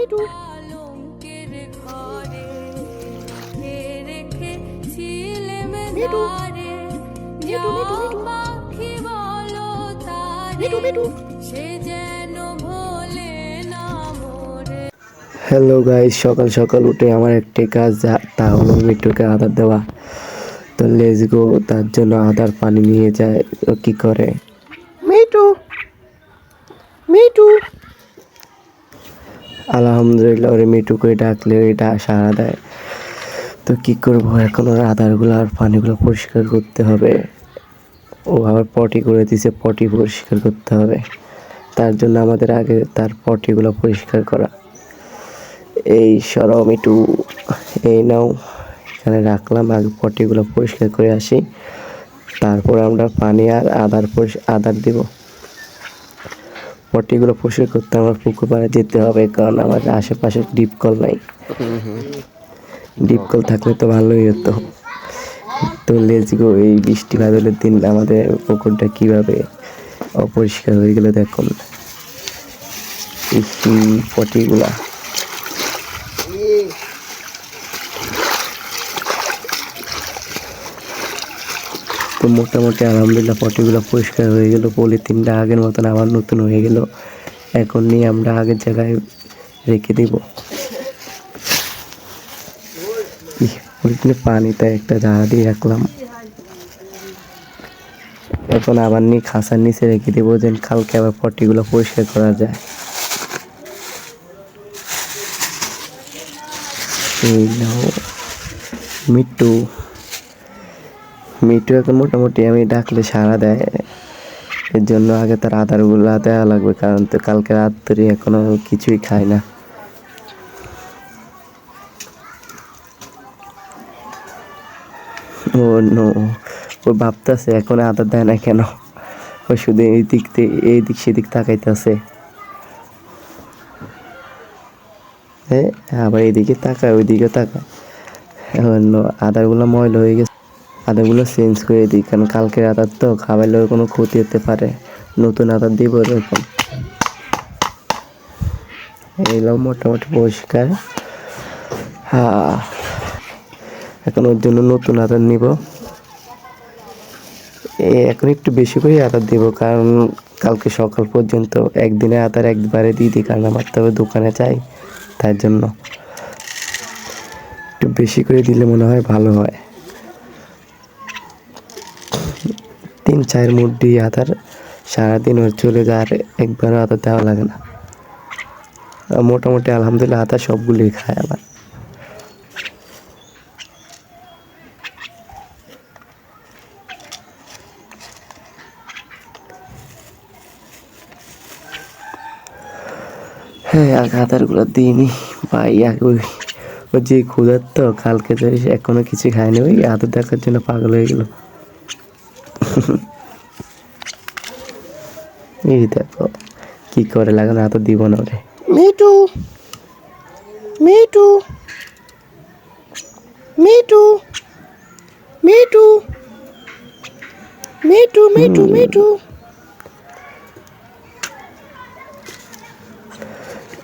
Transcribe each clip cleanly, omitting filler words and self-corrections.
Mithu Mithu Mithu Mithu Mithu Mithu Mithu. Hello guys, সকাল সকাল উঠে আমার একটি কাজ তা হলো মিঠুকে আদার দেওয়া। তো লেটস গো, তার জন্য আদার পানি নিয়ে যায়। ও কি করে, মিঠু মিঠু আলহামদুলিল্লাহ ওরে মিঠুকে ডাকলে এটা সাড়া দেয়। তো কি করবো এখন, ওর আদারগুলো আর পানিগুলো পরিষ্কার করতে হবে। ও আবার পটি করে দিছে, পটি পরিষ্কার করতে হবে। তার জন্য আমাদের আগে তার পটিগুলো পরিষ্কার করা। এই সরো মিঠু, এই নাও, এখানে রাখলাম, আগে পটিগুলো পরিষ্কার করে আসি, তারপর আমরা পানি আর আদার দিব। পটিগুলো পরিষ্কার করতে আমার পুকুর পাড়ে যেতে হবে, কারণ আমার আশেপাশে ডিপ কল নাই। ডিপ কল থাকলে তো ভালোই হতো। তো লেটস গো, এই বৃষ্টি বাদলের দিন আমাদের পুকুরটা কিভাবে অপরিষ্কার হয়ে গেল দেখুন। পটিগুলা তো মোটামুটি আলহামদুলিল্লাহ পটিগুলো পরিষ্কার হয়ে গেল। পলিথিনটা আগের মতন আবার নতুন হয়ে গেল। এখন নিয়ে আমরা আগের জায়গায় রেখে দিব। পলিথিনে পানিতে একটা ঝাড়া দিয়ে রাখলাম। এখন আবার নিয়ে খাঁচার নিচে রেখে দেবো, যেন কালকে আবার পটিগুলো পরিষ্কার করা যায়। এই নাও মিট্টু, মিট্টু এখন মোটামুটি আমি ডাকলে সাড়া দেয়। এর জন্য আগে তার আদারগুলো দেওয়া লাগবে, কারণ তো কালকে রাত ধরে এখনো কিছুই খায় না। ও নো, ও ভাবতেছে এখন আদার দেয় না কেন। ও শুধু এই দিক সেদিক তাকাইতেছে। হ্যাঁ, আবার এইদিকে তাকায়, ওইদিকে তাকায়। এখন আদারগুলো ময়লা হয়ে গেছে, আদারগুলো চেঞ্জ করে দিই, কারণ কালকের আদার তো খাবাইলেও কোনো ক্ষতি হতে পারে। নতুন আদার দিব এরকম। এগুলো মোটামুটি পরিষ্কার। হ্যাঁ, এখন ওর জন্য নতুন আদার নিব। এখন একটু বেশি করে আদার দিব, কারণ কালকে সকাল পর্যন্ত একদিনে আদার একবারে দিয়ে দিই, কারণ আমার তো দোকানে চাই। তার জন্য একটু বেশি করে দিলে মনে হয় ভালো হয়। 3-4 মুঠি আদার সারাদিন ওর চলে যায়, আর একবারও আদা দেওয়া লাগে না। মোটামুটি আলহামদুলিল্লাহ আদা সবগুলোই খায় আবার। হ্যাঁ, আগে আদারগুলো দিইনি ভাই। আগে ওই যে ক্ষুধার্ত, কালকে যে এখনো কিছু খায়নি, ওই আদর দেখার জন্য পাগল হয়ে গেল। এই দেখো কি করে, লাগানো আদর দিব না ওরে। মিঠু মিঠু মিঠু মিঠু মিঠু মিঠু মিঠু।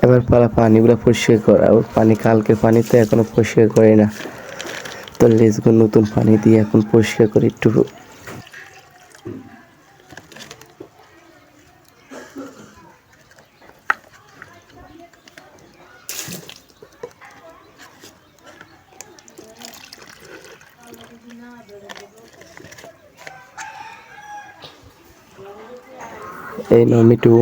এবার পানিগুলো পরিষ্কার করা। ওর পানি, কালকের পানি তো এখনো পরিষ্কার করে না। তো লেজগুলো নতুন পানি দিয়ে এখন পরিষ্কার করে একটু। এই নাও মিটু।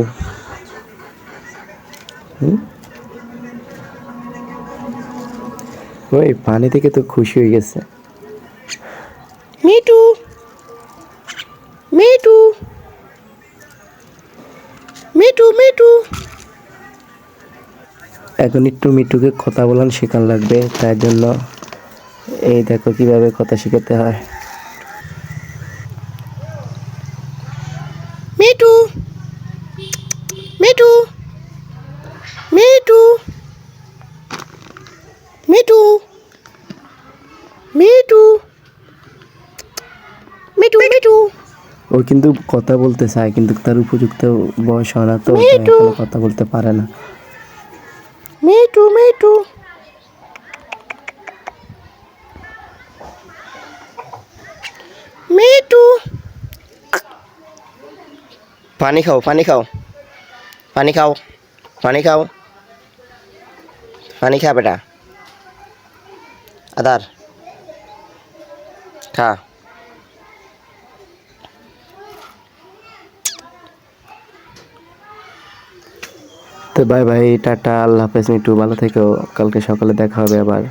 ওই পানি থেকে তো খুশি হয়ে গেছে। মিঠু মিঠু মিঠু মিঠু। এখন একটু মিটুকে কথা বলান শেখান লাগবে, তার জন্য এই দেখো কিভাবে কথা শেখাতে হয়। মিঠু মিঠু মিঠু মিঠু মিঠু মিঠু মিঠু। ও কিন্তু কথা বলতে চায়, কিন্তু তার উপযুক্ত বয়স হয় না, তো মিঠু। এখনো কথা বলতে পারে না। মিঠু মিঠু মিঠু পানি খাও, পানি খাও, পানি খাও, পানি খাও, পানি খা বেটা। আদার খা। তো বাই বাই, টাটা, আল্লাহ হাফেজ মিঠু, ভালো থেকো, কালকে সকালে দেখা হবে আবার।